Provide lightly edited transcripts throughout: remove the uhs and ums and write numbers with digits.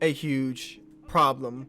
a huge problem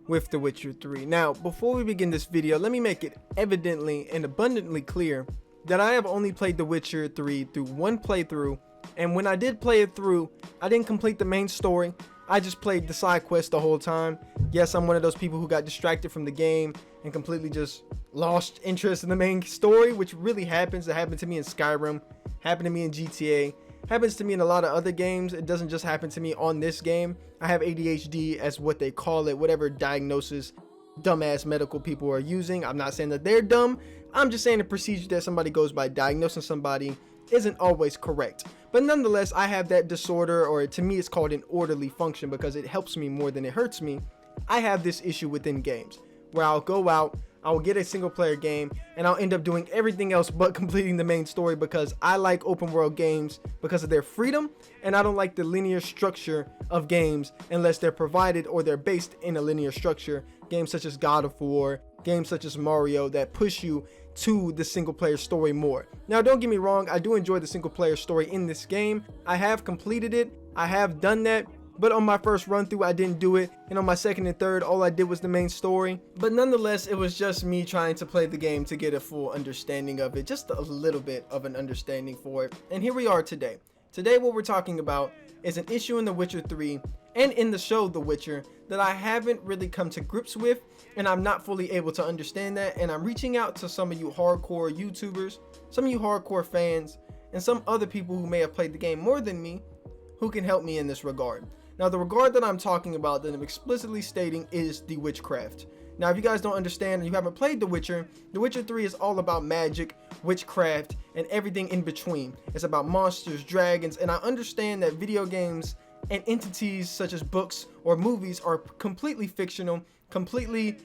with The Witcher 3. Now, before we begin this video, let me make it evidently and abundantly clear that I have only played The Witcher 3 through one playthrough, and when I did play it through, I didn't complete the main story. I just played the side quest the whole time. Yes, I'm one of those people who got distracted from the game and completely just lost interest in the main story, which really happens. It happened to me in Skyrim, happened to me in GTA, happens to me in a lot of other games. It doesn't just happen to me on this game. I have ADHD, as what they call it, whatever diagnosis dumbass medical people are using. I'm not saying that they're dumb. I'm just saying the procedure that somebody goes by diagnosing somebody isn't always correct. But nonetheless, I have that disorder, or to me it's called an orderly function, because it helps me more than it hurts me. I have this issue within games where I'll go out, I'll get a single player game, and I'll end up doing everything else but completing the main story, because I like open world games because of their freedom, and I don't like the linear structure of games unless they're provided or they're based in a linear structure. Games such as God of War, games such as Mario, that push you to the single player story more. Now, don't get me wrong, I do enjoy the single player story in this game. I have completed it, I have done that, but on my first run through I didn't do it, and on my second and third all I did was the main story. But nonetheless, it was just me trying to play the game to get a full understanding of it, just a little bit of an understanding for it. And here we are today. Today what we're talking about is an issue in The Witcher 3 and in the show The Witcher that I haven't really come to grips with, and I'm not fully able to understand that. And I'm reaching out to some of you hardcore YouTubers, some of you hardcore fans, and some other people who may have played the game more than me who can help me in this regard. Now, the regard that I'm talking about, that I'm explicitly stating, is the witchcraft. Now, if you guys don't understand and you haven't played The Witcher 3 is all about magic, witchcraft, and everything in between. It's about monsters, dragons, and I understand that video games and entities such as books or movies are completely fictional, completely,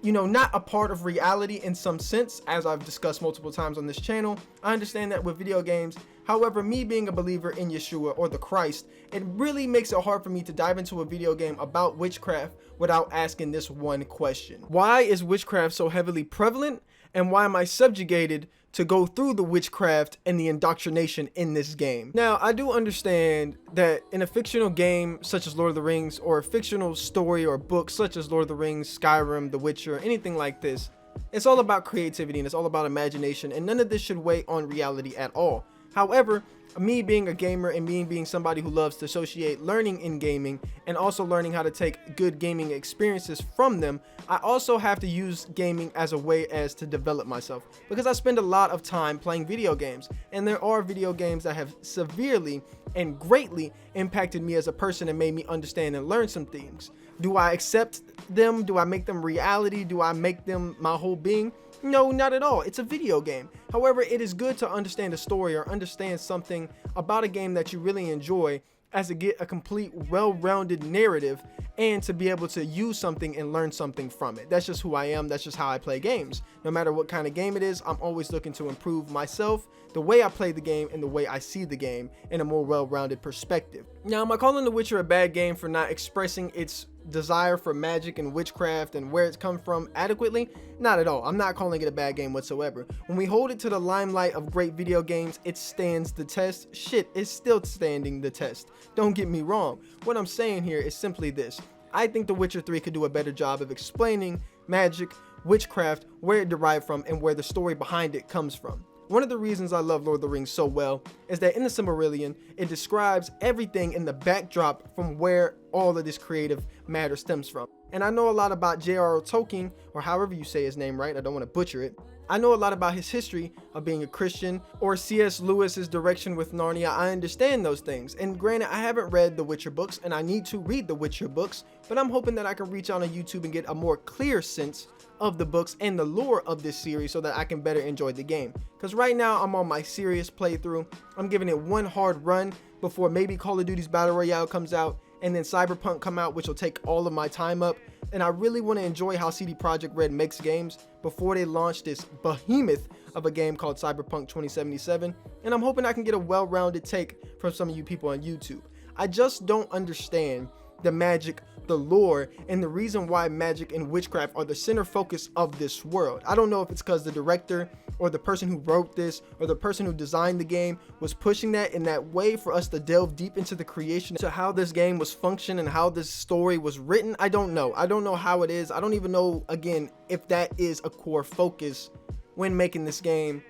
not a part of reality in some sense, as I've discussed multiple times on this channel. I understand that with video games. However, me being a believer in Yeshua or the Christ, it really makes it hard for me to dive into a video game about witchcraft without asking this one question. Why is witchcraft so heavily prevalent, and why am I subjugated to go through the witchcraft and the indoctrination in this game? Now, I do understand that in a fictional game such as Lord of the Rings, or a fictional story or book such as Lord of the Rings, Skyrim, The Witcher, anything like this, it's all about creativity and it's all about imagination, and none of this should weigh on reality at all. However, me being a gamer and me being somebody who loves to associate learning in gaming and also learning how to take good gaming experiences from them, I also have to use gaming as a way as to develop myself, because I spend a lot of time playing video games, and there are video games that have severely and greatly impacted me as a person and made me understand and learn some things. Do I accept them? Do I make them reality? Do I make them my whole being? No, not at all. It's a video game. However, it is good to understand a story or understand something about a game that you really enjoy, as to get a complete, well-rounded narrative and to be able to use something and learn something from it. That's just who I am. That's just how I play games. No matter what kind of game it is, I'm always looking to improve myself, the way I play the game, and the way I see the game in a more well-rounded perspective. Now, am I calling The Witcher a bad game for not expressing its desire for magic and witchcraft and where it's come from adequately? Not at all. I'm not calling it a bad game whatsoever. When we hold it to the limelight of great video games, it stands the test. Shit, it's still standing the test. Don't get me wrong. What I'm saying here is simply this. I think The Witcher 3 could do a better job of explaining magic, witchcraft, where it derived from, and where the story behind it comes from. One of the reasons I love Lord of the Rings so well is that in the Silmarillion, it describes everything in the backdrop from where all of this creative matter stems from. And I know a lot about J.R.R. Tolkien, or however you say his name, right? I don't want to butcher it. I know a lot about his history of being a Christian, or C.S. Lewis's direction with Narnia. I understand those things. And granted, I haven't read the Witcher books, and I need to read the Witcher books, but I'm hoping that I can reach out on YouTube and get a more clear sense of the books and the lore of this series so that I can better enjoy the game. Because right now I'm on my serious playthrough. I'm giving it one hard run before maybe Call of Duty's Battle Royale comes out, and then Cyberpunk come out, which will take all of my time up. And I really want to enjoy how CD Projekt Red makes games before they launch this behemoth of a game called Cyberpunk 2077. And I'm hoping I can get a well-rounded take from some of you people on YouTube. I just don't understand the magic the lore and the reason why magic and witchcraft are the center focus of this world. I don't know if it's because the director or the person who wrote this or the person who designed the game was pushing that in that way for us to delve deep into the creation, to how this game was functioning and how this story was written. I don't know how it is. I don't even know, again, if that is a core focus when making this game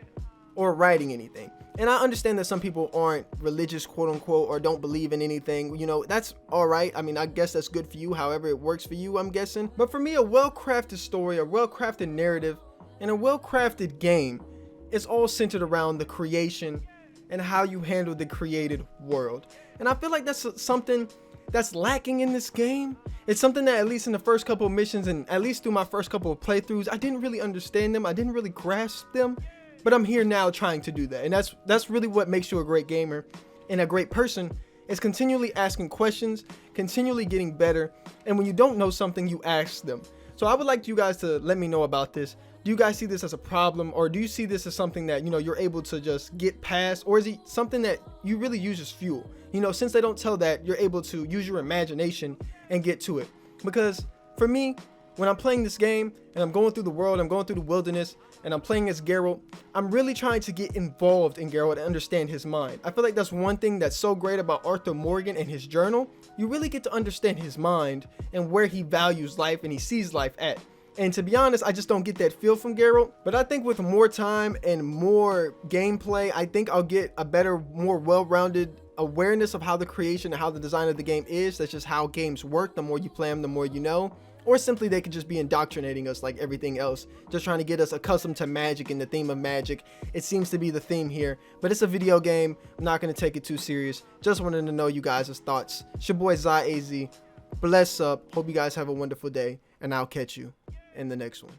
or writing anything. And I understand that some people aren't religious, quote unquote, or don't believe in anything. You know, that's all right. I mean, I guess that's good for you, however it works for you, I'm guessing. But for me, a well-crafted story, a well-crafted narrative, and a well-crafted game is all centered around the creation and how you handle the created world. And I feel like that's something that's lacking in this game. It's something that, at least in the first couple of missions and at least through my first couple of playthroughs, I didn't really understand them. I didn't really grasp them. But I'm here now trying to do that. And that's really what makes you a great gamer and a great person, is continually asking questions, continually getting better. And when you don't know something, you ask them. So I would like you guys to let me know about this. Do you guys see this as a problem, or do you see this as something that, you know, you're able to just get past, or is it something that you really use as fuel? You know, since they don't tell that, you're able to use your imagination and get to it. Because for me, when I'm playing this game and I'm going through the world, I'm going through the wilderness, and I'm playing as Geralt, I'm really trying to get involved in Geralt and understand his mind. I feel like that's one thing that's so great about Arthur Morgan and his journal. You really get to understand his mind and where he values life and he sees life at. And to be honest, I just don't get that feel from Geralt. But I think with more time and more gameplay, I think I'll get a better, more well-rounded awareness of how the creation and how the design of the game is. That's just how games work. The more you play them, the more you know. Or simply they could just be indoctrinating us like everything else, just trying to get us accustomed to magic and the theme of magic. It seems to be the theme here, but it's a video game. I'm not going to take it too serious. Just wanted to know you guys' thoughts. It's your boy ZyAZ. Bless up. Hope you guys have a wonderful day, and I'll catch you in the next one.